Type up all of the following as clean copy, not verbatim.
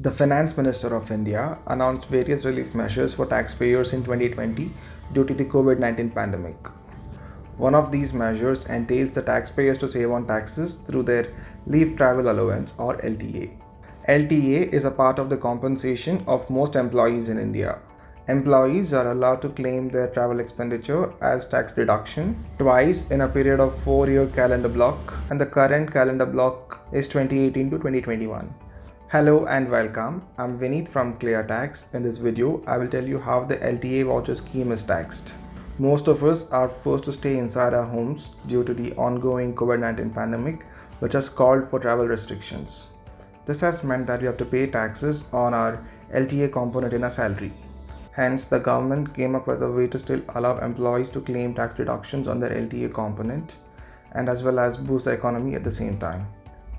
The Finance Minister of India announced various relief measures for taxpayers in 2020 due to the COVID-19 pandemic. One of these measures entails the taxpayers to save on taxes through their Leave Travel Allowance or LTA. LTA is a part of the compensation of most employees in India. Employees are allowed to claim their travel expenditure as tax deduction twice in a period of 4-year calendar block, and the current calendar block is 2018 to 2021. Hello and welcome. I'm Vineet from ClearTax. In this video, I will tell you how the LTA voucher scheme is taxed. Most of us are forced to stay inside our homes due to the ongoing COVID-19 pandemic, which has called for travel restrictions. This has meant that we have to pay taxes on our LTA component in our salary. Hence, the government came up with a way to still allow employees to claim tax deductions on their LTA component and as well as boost the economy at the same time.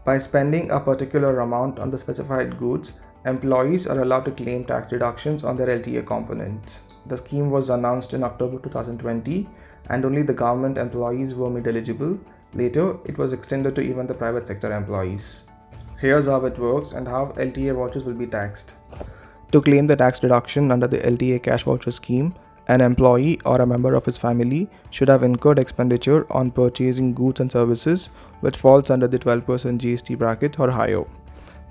By spending a particular amount on the specified goods, employees are allowed to claim tax deductions on their LTA component. The scheme was announced in October 2020 and only the government employees were made eligible. Later, it was extended to even the private sector employees. Here's how it works and how LTA vouchers will be taxed. To claim the tax deduction under the LTA cash voucher scheme, an employee or a member of his family should have incurred expenditure on purchasing goods and services which falls under the 12% GST bracket or higher.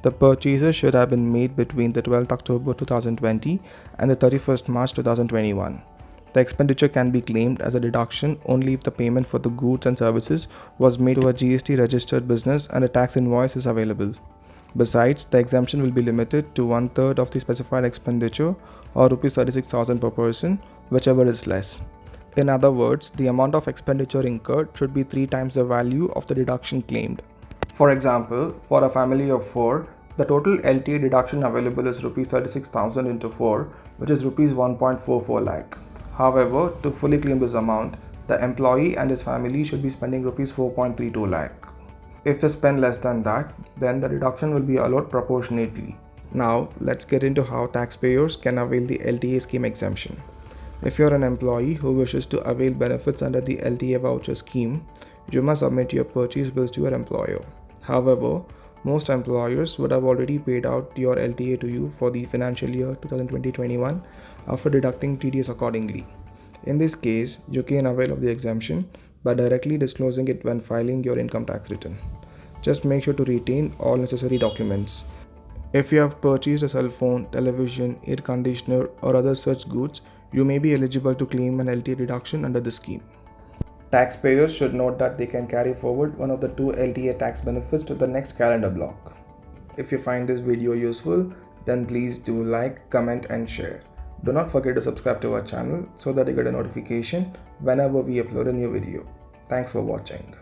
The purchases should have been made between the 12th October 2020 and the 31st March 2021. The expenditure can be claimed as a deduction only if the payment for the goods and services was made to a GST registered business and a tax invoice is available. Besides, the exemption will be limited to 1/3 of the specified expenditure or Rs 36,000 per person, whichever is less. In other words, the amount of expenditure incurred should be 3 times the value of the deduction claimed. For example, for a family of 4, the total LTA deduction available is Rs 36,000 into 4, which is Rs 1.44 lakh. However, to fully claim this amount, the employee and his family should be spending Rs 4.32 lakh. If they spend less than that, then the deduction will be allowed proportionately. Now, let's get into how taxpayers can avail the LTA scheme exemption. If you're an employee who wishes to avail benefits under the LTA voucher scheme, you must submit your purchase bills to your employer. However, most employers would have already paid out your LTA to you for the financial year 2020-21 after deducting TDS accordingly. In this case, you can avail of the exemption by directly disclosing it when filing your income tax return. Just make sure to retain all necessary documents. If you have purchased a cell phone, television, air conditioner or other such goods, you may be eligible to claim an LTA deduction under the scheme. Taxpayers should note that they can carry forward one of the 2 LTA tax benefits to the next calendar block. If you find this video useful, then please do like, comment and share. Do not forget to subscribe to our channel so that you get a notification whenever we upload a new video. Thanks for watching.